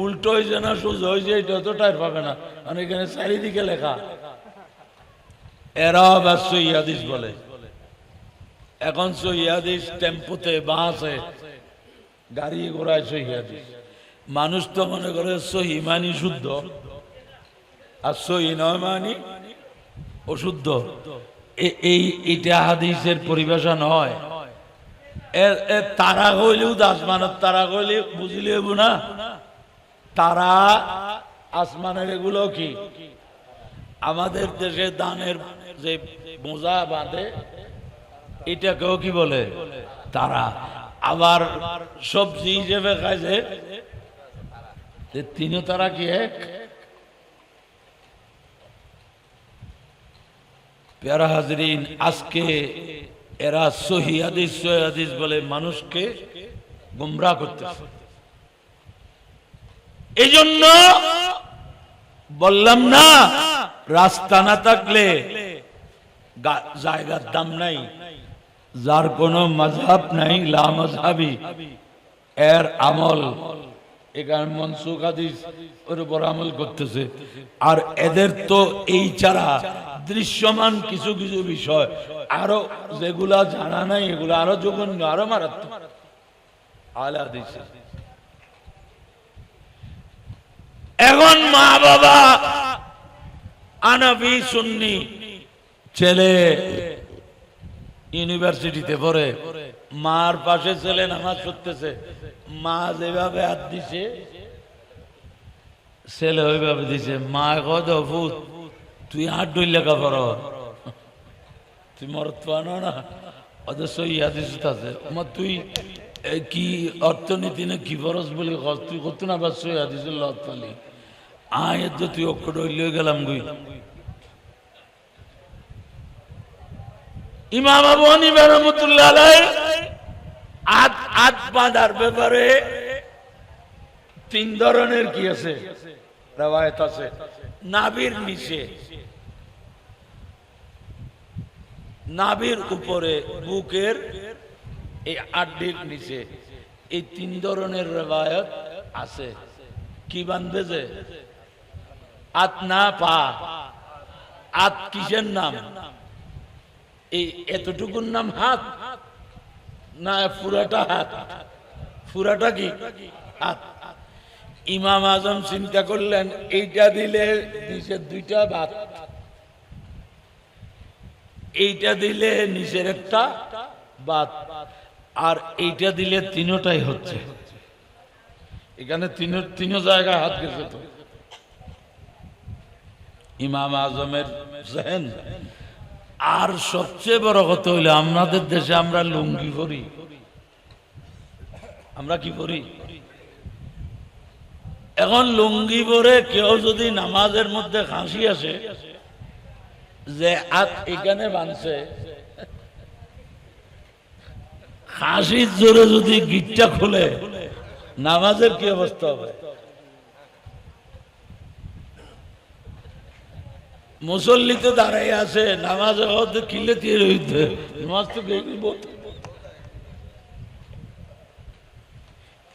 উল্টো হয়েছে না সোজা হয়েছে এটা তো টাইর পাবে না, মানে এখানে চারিদিকে লেখা। এরা আবার সহিহ হাদিস বলে। এখন সহিহ হাদিস টেম্পুতে, বাসে, গাড়ি ঘোড়ায় সহিহ হাদিস। মানুষ তো মনে করে সহিহ মানি শুদ্ধ, আর সহিহ নয় মানি অশুদ্ধ। এইটা হাদিসের পরিভাষা নয়। তারা হইলেও আসমানের তারা হইলে বুঝলে না, তারা আসমানের এগুলো কি আমাদের দেশে দানের যে মোজা বাঁধে, এটাকেও কি বলে তারা। আবার সবজি হিসেবে খায় যে তিনও তারা কি এক। প্যারা হাজরিন, আজকে এরা সহিহ হাদিস বলে মানুষকে গোমরাহ করতেছে। এই জন্য বললাম না, রাস্তা না থাকলে জায়গার দাম নাই। যার কোনো মাযহাব নাই, লা মাযহাবি, এর আমল এখানে মনসুখ হাদিস ওর উপর আমল করতেছে। আর এদের তো এই ছাড়া দৃশ্যমান কিছু কিছু বিষয় আরো যেগুলা জানা নাই, এগুলো আরো জঘন্য, আরো মারাত্মক। আহলে হাদিস এখন মা বাবা আনাবি সুন্নি, ছেলে ইউনিভার্সিটিতে পড়ে, মার পাশে ছেলে নামাজ পড়তেছে, মা যেভাবে হাত দিছে ছেলে ওইভাবে দিছে। মা কত ভূত তুই হাত ডই লেখা পড়, তুই মরত পানো না, অথচ ইয়াদিস আছে তুই কি অর্থনীতি না কি ফরজ বলি তুই কত না পারছো ইয়াদিসুল লত পালি আয় তুই অক্ষর হইলে গেলাম গুই। ইমাম আবু হানিফা রাহমাতুল্লাহ আলাইহি হাত বাঁধার ব্যাপারে তিন ধরনের কি আছে রওয়ায়াত আছে। নাভির নিচে, নাভির উপরে, বুকের এই আড্ডির নিচে, এই তিন ধরনের রওয়ায়াত আছে। কি বাঁধবে যে হাত না পা, হাত কিসের নাম? এই এতটুকুর নাম হাত না পুরাটা হাত? পুরাটা কি হাত? ইমাম আজম চিন্তা করলেন এইটা দিলে নিচের দুইটা বাত, এইটা দিলে নিচের একটা বাত, আর এইটা দিলে তিনটাই হচ্ছে। এখানে তিন জায়গায় হাত গেছে। তো ইমাম আজমের জেহেন। আর সবচেয়ে বড় কথা হইলো আমাদের দেশে আমরা লুঙ্গি পরি। আমরা কি পরি? এখন লুঙ্গি পরে কেউ যদি নামাজের মধ্যে খাসি আসে যে হাত এখানে বাঁধছে, খাসির জোরে যদি গিটটা খুলে নামাজের কি অবস্থা হবে? মুসল্লি তো দাঁড়াই আছে, নামাজ কিলে দিয়ে রইতে, নামাজ তো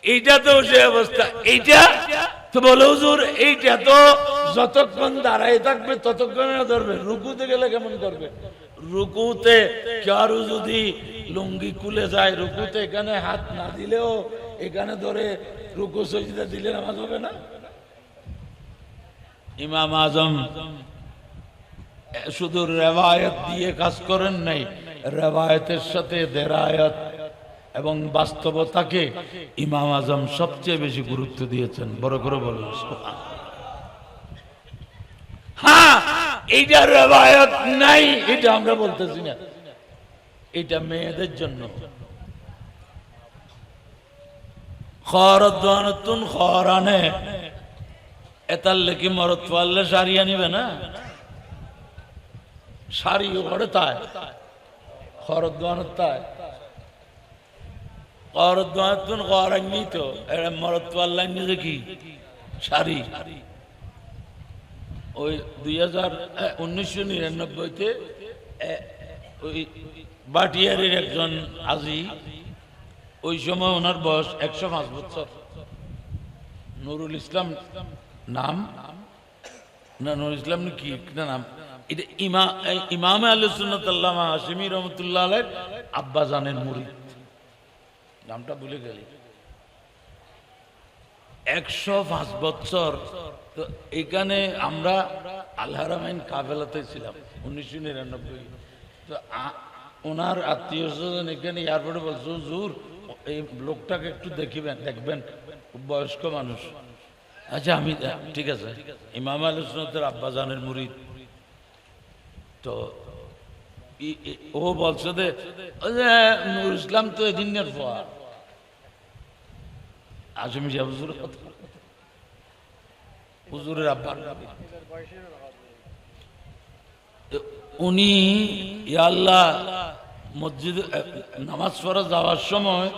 এইটা তো সে অবস্থা। এইটা তো বলে হুজুর এইটা তো যতক্ষণ দাঁড়াই থাকবে ততক্ষণ ধরবে, রুকুতে গেলে কেমন করবে? রুকুতে কারো যদি লুঙ্গি খুলে যায়, রুকুতে এখানে হাত না দিলেও এখানে ধরে রুকু সজদা দিলে নামাজ হবে না? ইমাম আজম শুধু রেওয়ায়াত দিয়ে কাজ করেন নাই, রেওয়ায়াতের সাথে দেরায়াত এবং বাস্তবতাকে ইমাম আজম সবচেয়ে বেশি গুরুত্ব দিয়েছেন। বড় করে বলুন হ্যাঁ। এইটা রেওয়ায়াত নাই এটা আমরা বলতেছি না, এটা মেয়েদের জন্য। খরদানতুন খরানে এতার লেখি মরত পারলে সারিয়া নিবে না, শাড়িও ঘরে তাই খরদানত তাই খরদানতুন খরানি তো এরা মরত পারলে নিয়ে কি শাড়ি। ওই 1999-তে ওই বাটিয়ারের একজন আজি, ওই সময় ওনার বয়স 105 বছর, নুরুল ইসলাম নাম না, নুরুল ইসলাম কি নাম, এটা ইমাম আহলে সুন্নাত আল্লামা হাশিমি রহমাতুল্লাহ আলাইহির আব্বা জানের মুরিদ, নামটা ভুলে গেলি। 105 বছর। তো এখানে আমরা আল হারামাইন কাফেলাতে ছিলাম 1999। তো ওনার আত্মীয় স্বজন এখানে এয়ারপোর্টে বলছে হুজুর এই লোকটাকে একটু দেখবেন খুব বয়স্ক মানুষ। আচ্ছা আমি ঠিক আছে। ইমাম আহলে সুন্নাতের আব্বা জানের মুরিদ। তো ও বলছে যে নুরুল ইসলাম তো এদিনের পর আজমি সাহেব হুজুরের আব্বা, উনি আল্লাহ মসজিদে নামাজ পড়া যাওয়ার সময়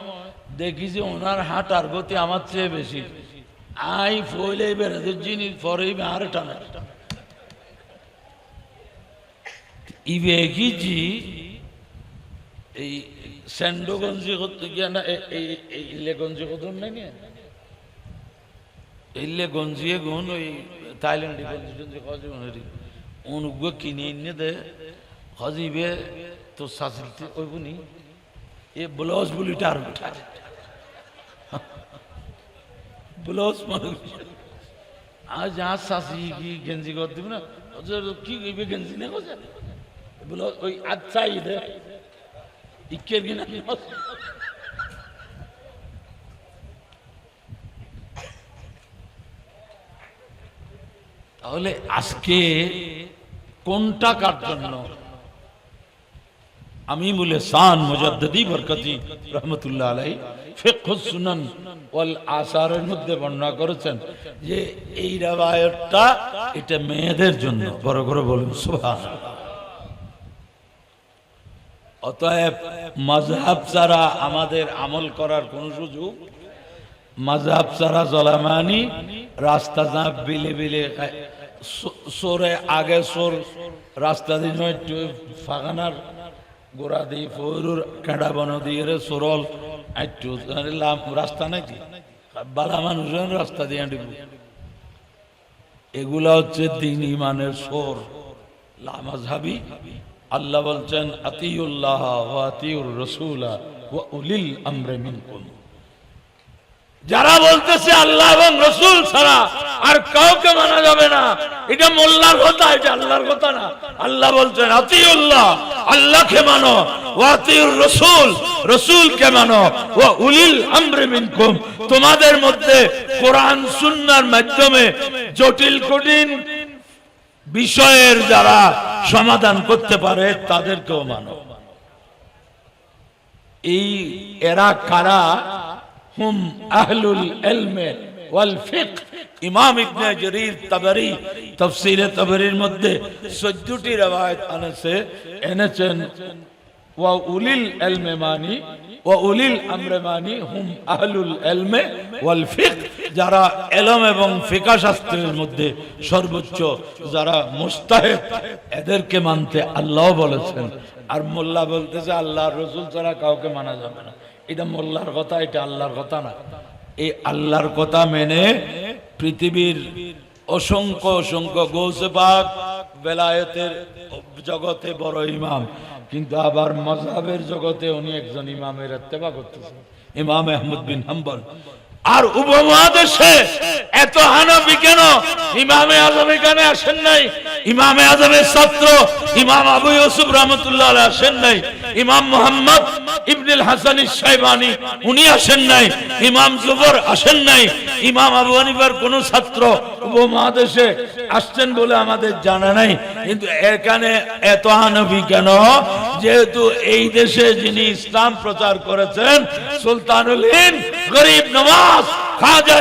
দেখি যে ওনার হাঁটার গতি আমার চেয়ে বেশি। আই ফইলে বেড়াতে জিনিস পরেই আর টানে ইবেগিজি এই স্যান্ডোগঞ্জি করতে গিয়ে না, এই লেগঞ্জি কত নাই এলে গঞ্জিয়ে গুণ ওই থাইল্যান্ডে গঞ্জি টঞ্জি খাওয়া যাবে অনুজ্ঞ কিনে এনে দে হজিবে তো শাসিলতে ওই বুনি এ ব্লাউজ বুলিটা আর উঠা ব্লাউজ মানুষ আজ আজ শাসি কি গেঞ্জি কর দিব না কি কইবে গেঞ্জি না কথা ব্লাউজ ওই আচ্ছা ইদে ইকের কিনা তাহলে আজকে কোনটা কার জন্য আমি বলে সান মুজাদ্দিদি বরকতি রহমতুল্লাহ আলাইহি ফিকহুস সুনান ওয়াল আসারের মধ্যে বর্ণনা করেছেন যে এই riwayatটা এটা মেয়েদের জন্য বড় করে বলুন সুবহানাল্লাহ অতএব মাযহাব ছাড়া আমাদের আমল করার কোন সুযোগ মাযহাব ছাড়া জলামানি রাস্তা যা বিলে বিলে সোরে আগে সোর রাস্তা দিন একটু ফাগানার গোড়া দিয়ে ফরুর কাঁড়া বন দিয়ে সরল একটু রাস্তা নাকি বালা মানুষের রাস্তা দিয়ে দিব এগুলা হচ্ছে দিন ইমানের সোর লামাযহাবি আল্লাহ বলছেন আতিউল্লাহ ওয়া আতিউর রাসূলা ওয়া উলিল আমরি মিনকুম যারা বলতেছে আল্লাহ এবং রাসূল ছাড়া আর কাউকে মানা যাবে না এটা মোল্লার কথা এটা আল্লাহর কথা না আল্লাহ বলছেন আতিউল্লাহ আল্লাহকে মানো ওয়া আতিউর রাসূল রাসূলকে মানো ওয়া উলিল আমরি মিনকুম তোমাদের মধ্যে কোরআন সুন্নাহর মাধ্যমে জটিল কঠিন বিষয়ের যারা সমাধান করতে পারে তাদেরকেও মানো এই এরা কারা হুম আহলুল ইলমে ওয়াল ফিকহ ইমাম ইবনে জারীর তাবরী তাফসীরে তাবরীর মধ্যে 14টি riwayat এনেছেন ওয়া উলিল ইলমে মানি ওয়া উলিল আমরি মানি হুম আহলুল ইলমে ওয়াল ফিকহ যারা ইলম এবং ফিকহ শাস্ত্রের মধ্যে সর্বোচ্চ যারা মুস্তাহিদ এদেরকে মানতে আল্লাহ বলেছেন আর মোল্লা বলতেছে আল্লাহর রাসূল ছাড়া কাউকে মানা যাবে না এটা মোল্লার কথা এটা আল্লাহর কথা না এই আল্লাহর কথা মেনে পৃথিবীর অসংখ্য অসংখ্য গৌসে পাক বেলায়েতের জগতে বড় ইমাম কিন্তু আবার মাযহাবের জগতে উনি একজন ইমামের ইত্তেবা করতেছেন ইমাম আহমদ বিন হাম্বল আর উপমহাদেশে এত হানাফি কেন ইমামে আযম এখানে আসেন নাই ইমামে আযমের ছাত্র ইমাম আবু ইউসুফ রাহমাতুল্লাহ আলাইহি আসেন নাই ইমাম মুহাম্মদ ইবনুল হাসান আশ-শাইবানি উনি আসেন নাই ইমাম জুবর আসেন নাই ইমাম আবু হানিফার কোন ছাত্র উপমহাদেশে আসছেন বলে আমাদের জানা নাই কিন্তু এখানে এত হানাফি কেন যেহেতু এই দেশে যিনি ইসলাম প্রচার করেছেন সুলতানুল হিন্দ গরিব নওয়াজ খাজা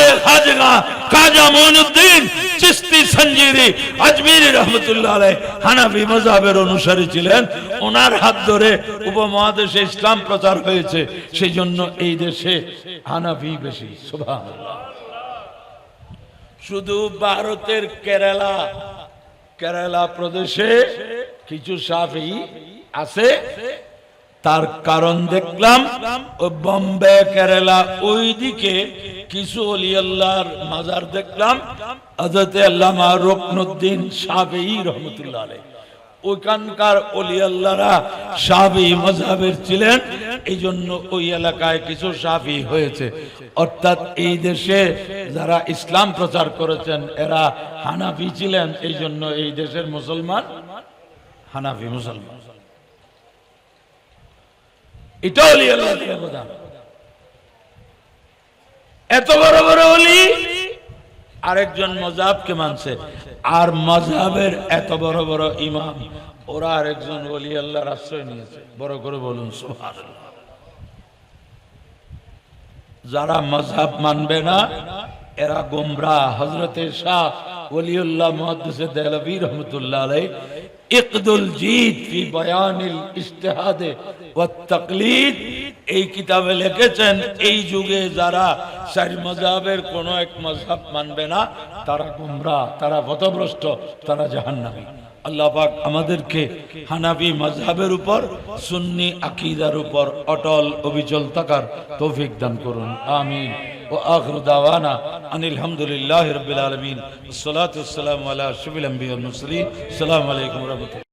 খাজা মুঈনুদ্দিন চিশতি সঞ্জিরি আজমিরি রাহমাতুল্লাহ আলাইহি হানাফি মাযহাবের অনুসারী ছিলেন ওনার হাত ধরে উপমহাদেশে ইসলাম প্রচার হয়েছে সেজন্য এই দেশে হানাফি বেশি সুবহানাল্লাহ শুধু ভারতের কেরালা প্রদেশে কিছু শাফি আছে তার কারণ দেখলাম ও বোম্বে কেরালা ওইদিকে কিছু ওলি আল্লাহর মাজার দেখলাম হযরত আল্লামা রুকনুদ্দিন শাফিঈ রাহমাতুল্লাহ আলাইহি ওইখানকার ওলি আল্লাহরা শাফিঈ মাযহাবের ছিলেন এইজন্য ওই এলাকায় কিছু শাফিঈ হয়েছে অর্থাৎ এই দেশে যারা ইসলাম প্রচার করেছেন এরা হানাফি ছিলেন এইজন্য এই দেশের মুসলমান হানাফি মুসলমান এটা ওলি আল্লাহর কথা এত বড় বড় ওলি আরেকজন মাযহাবকে মানছে আর মাযহাবের এত বড় বড় ইমাম ওরা আরেকজন ওলি আল্লাহর আশ্রয় নিয়েছে বড় করে বলুন সুবহানাল্লাহ যারা মাযহাব মানবে না এরা গোমরাহ হযরতে শাহ ওলিউল্লাহ মুহাদ্দিস দেহলভী রাহমাতুল্লাহ আলাইহি ইকদুল জিদ ফি বায়ানিল ইজতিহাদ ওয়াত তাকলিদ এই কিতাবে লিখেছেন এই যুগে যারা চার মাযহাবের কোন এক মাযহাব মানবে না তারা গোমরাহ তারা পথভ্রষ্ট তারা জাহান্নামী আল্লাহ পাক আমাদেরকে হানাফি মাযহাবের উপর সুন্নি আকীদার উপর অটল অবিচল থাকার তৌফিক দান করুন আমিন ওয়া আখিরু দাওয়ানা আনিল হামদুলিল্লাহি রাব্বিল আলামিন। আসসালাতু ওয়াসসালামু আলা আশরাফিল আমবিয়া ওয়াল মুরসালিন। আসসালামু আলাইকুম ওয়া রাহমাতুল্লাহ।